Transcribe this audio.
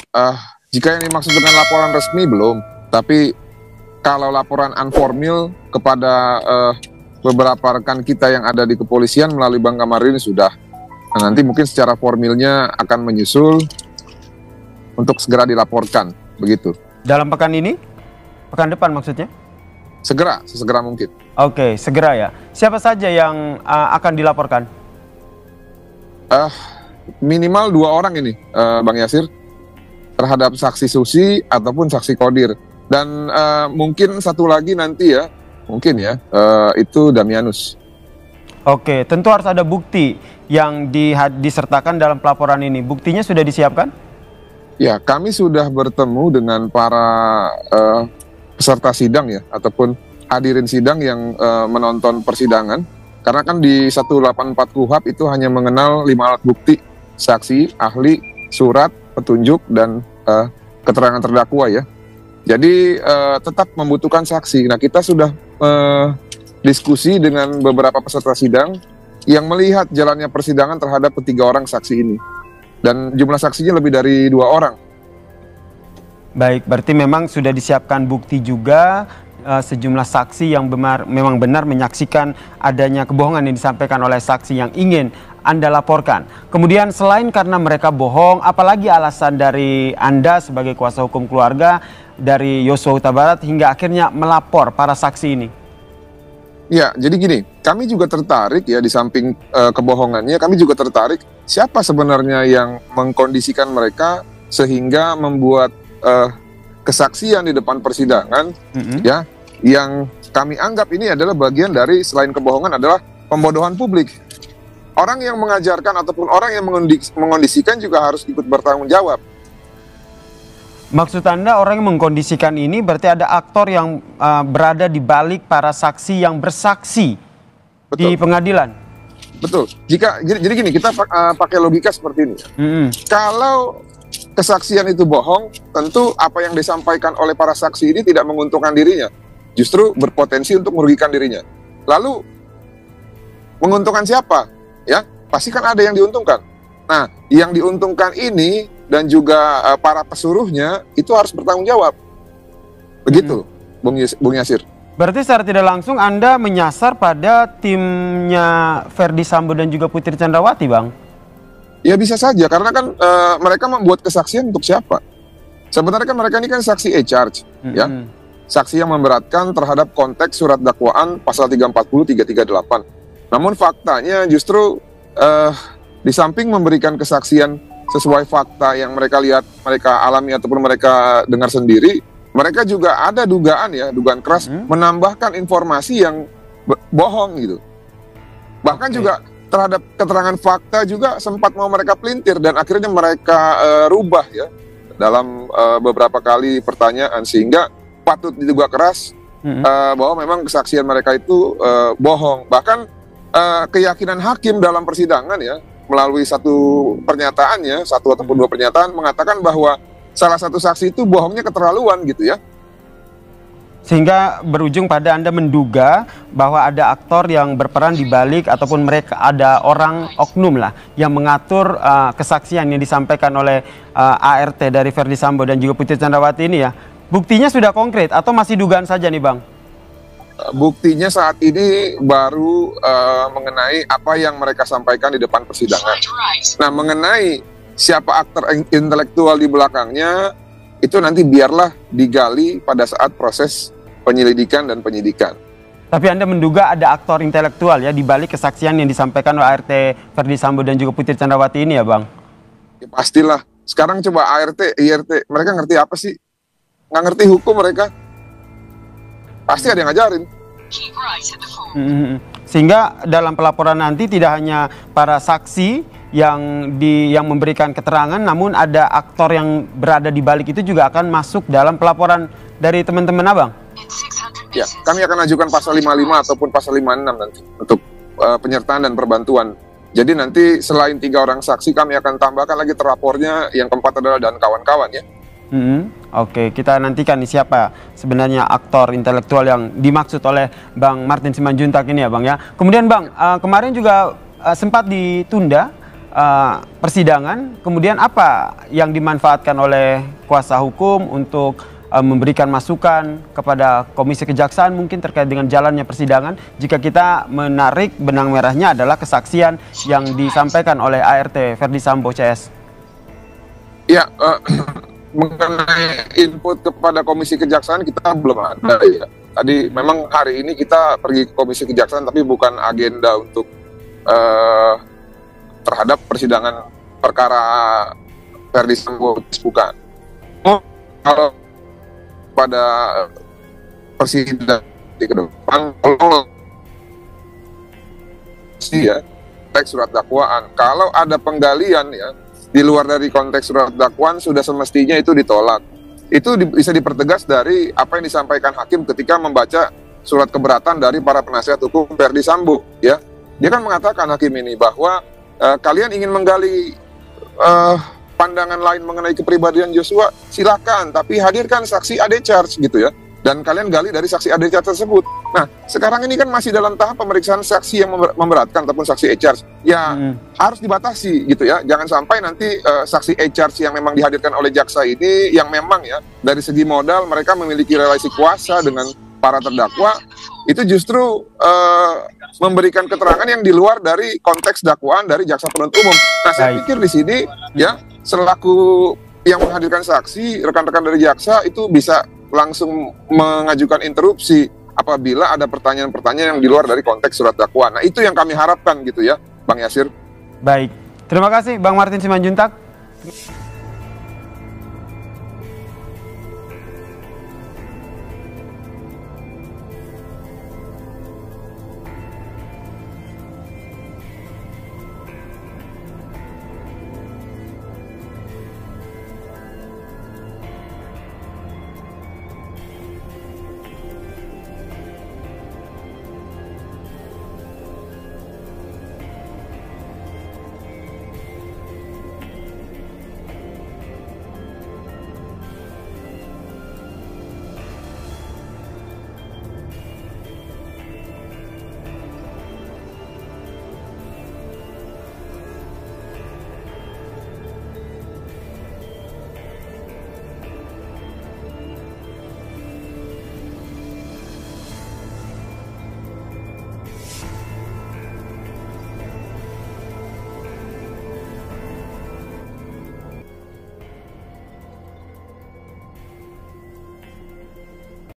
Eh, Jika yang dimaksud dengan laporan resmi belum, tapi kalau laporan unformil kepada beberapa rekan kita yang ada di kepolisian melalui Bang Kamarudin sudah. Nah, nanti mungkin secara formilnya akan menyusul untuk segera dilaporkan, begitu. Dalam pekan ini? Pekan depan maksudnya? Segera, sesegera mungkin. Oke, segera ya. Siapa saja yang akan dilaporkan? Minimal 2 orang ini, Bang Yasir, terhadap saksi Susi ataupun saksi Kodir. Dan mungkin satu lagi nanti ya, mungkin ya, itu Damianus. Oke, tentu harus ada bukti yang disertakan dalam pelaporan ini. Buktinya sudah disiapkan? Ya, kami sudah bertemu dengan para peserta sidang ya, ataupun hadirin sidang yang menonton persidangan. Karena kan di 184 KUHP itu hanya mengenal 5 alat bukti, saksi, ahli, surat, petunjuk, dan keterangan terdakwa ya. Jadi tetap membutuhkan saksi. Nah, kita sudah diskusi dengan beberapa peserta sidang yang melihat jalannya persidangan terhadap ketiga orang saksi ini. Dan jumlah saksinya lebih dari 2 orang. Baik, berarti memang sudah disiapkan bukti juga sejumlah saksi yang memang benar menyaksikan adanya kebohongan yang disampaikan oleh saksi yang ingin Anda laporkan. Kemudian selain karena mereka bohong, apalagi alasan dari Anda sebagai kuasa hukum keluarga dari Yosua Huta Barat hingga akhirnya melapor para saksi ini? Ya, jadi gini, kami juga tertarik ya, di samping kebohongannya, kami juga tertarik siapa sebenarnya yang mengkondisikan mereka sehingga membuat kesaksian di depan persidangan ya, yang kami anggap ini adalah bagian dari, selain kebohongan, adalah pembodohan publik. Orang yang mengajarkan ataupun orang yang mengkondisikan juga harus ikut bertanggung jawab. Maksud Anda orang yang mengkondisikan ini berarti ada aktor yang berada di balik para saksi yang bersaksi. Betul. Di pengadilan? Betul. Jadi gini, kita pakai logika seperti ini. Kalau kesaksian itu bohong, tentu apa yang disampaikan oleh para saksi ini tidak menguntungkan dirinya, justru berpotensi untuk merugikan dirinya. Lalu menguntungkan siapa? Ya, pasti kan ada yang diuntungkan. Nah, yang diuntungkan ini dan juga para pesuruhnya itu harus bertanggung jawab. Begitu, Bung Yasir. Berarti secara tidak langsung Anda menyasar pada timnya Ferdi Sambo dan juga Putri Candrawati, Bang? Ya bisa saja, karena kan mereka membuat kesaksian untuk siapa? Sebenarnya kan mereka ini kan saksi e-charge, ya. Saksi yang memberatkan terhadap konteks surat dakwaan pasal 340, 338. Namun faktanya justru di samping memberikan kesaksian sesuai fakta yang mereka lihat, mereka alami ataupun mereka dengar sendiri, mereka juga ada dugaan ya, dugaan keras menambahkan informasi yang bohong gitu. Bahkan juga terhadap keterangan fakta juga sempat mau mereka pelintir dan akhirnya mereka rubah ya dalam beberapa kali pertanyaan, sehingga patut diduga keras bahwa memang kesaksian mereka itu bohong. Bahkan keyakinan hakim dalam persidangan ya, melalui satu pernyataannya, satu ataupun 2 pernyataan, mengatakan bahwa salah satu saksi itu bohongnya keterlaluan gitu ya. Sehingga berujung pada Anda menduga bahwa ada aktor yang berperan di balik ataupun mereka ada orang oknum lah yang mengatur kesaksian yang disampaikan oleh ART dari Ferdi Sambo dan juga Putri Candrawati ini ya. Buktinya sudah konkret atau masih dugaan saja nih, Bang? Buktinya saat ini baru mengenai apa yang mereka sampaikan di depan persidangan. Nah, mengenai siapa aktor intelektual di belakangnya, itu nanti biarlah digali pada saat proses penyelidikan dan penyidikan. Tapi Anda menduga ada aktor intelektual ya di balik kesaksian yang disampaikan oleh ART Ferdi Sambo dan juga Putri Candrawati ini ya, Bang? Ya, pastilah. Sekarang coba ART, IRT, mereka ngerti apa sih? Nggak ngerti hukum mereka. Pasti ada yang ngajarin. Sehingga dalam pelaporan nanti tidak hanya para saksi yang memberikan keterangan, namun ada aktor yang berada di balik itu juga akan masuk dalam pelaporan dari teman-teman Abang. Ya, kami akan ajukan pasal 55 ataupun pasal 56 nanti untuk penyertaan dan perbantuan. Jadi nanti selain 3 orang saksi, kami akan tambahkan lagi terlapornya, yang keempat adalah dan kawan-kawan ya. Oke, kita nantikan nih siapa sebenarnya aktor intelektual yang dimaksud oleh Bang Martin Simanjuntak ini ya, Bang ya. Kemudian Bang, kemarin juga sempat ditunda persidangan, kemudian apa yang dimanfaatkan oleh kuasa hukum untuk memberikan masukan kepada Komisi Kejaksaan mungkin terkait dengan jalannya persidangan, jika kita menarik benang merahnya adalah kesaksian yang disampaikan oleh ART Ferdy Sambo CS? Ya, mengenai input kepada Komisi Kejaksaan kita belum ada ya. Tadi memang hari ini kita pergi ke Komisi Kejaksaan tapi bukan agenda untuk terhadap persidangan perkara Ferdy Sambo, bukan. Kalau pada persidangan di ke depan, kalau ya teks surat dakwaan, kalau ada penggalian ya di luar dari konteks surat dakwaan sudah semestinya itu ditolak. Itu bisa dipertegas dari apa yang disampaikan hakim ketika membaca surat keberatan dari para penasihat hukum Ferdy Sambo ya. Dia kan mengatakan hakim ini bahwa kalian ingin menggali pandangan lain mengenai kepribadian Joshua, silakan, tapi hadirkan saksi AD charge gitu ya. Dan kalian gali dari saksi AD charge tersebut. Nah, sekarang ini kan masih dalam tahap pemeriksaan saksi yang memberatkan ataupun saksi e-charge. Ya, harus dibatasi gitu ya. Jangan sampai nanti saksi e-charge yang memang dihadirkan oleh jaksa ini yang memang ya dari segi modal mereka memiliki relasi kuasa dengan para terdakwa, itu justru memberikan keterangan yang di luar dari konteks dakwaan dari jaksa penuntut umum. Nah, saya pikir di sini ya selaku yang menghadirkan saksi, rekan-rekan dari jaksa itu bisa langsung mengajukan interupsi apabila ada pertanyaan-pertanyaan yang di luar dari konteks surat dakwaan. Nah, itu yang kami harapkan gitu ya, Bang Yasir. Baik, terima kasih Bang Martin Simanjuntak.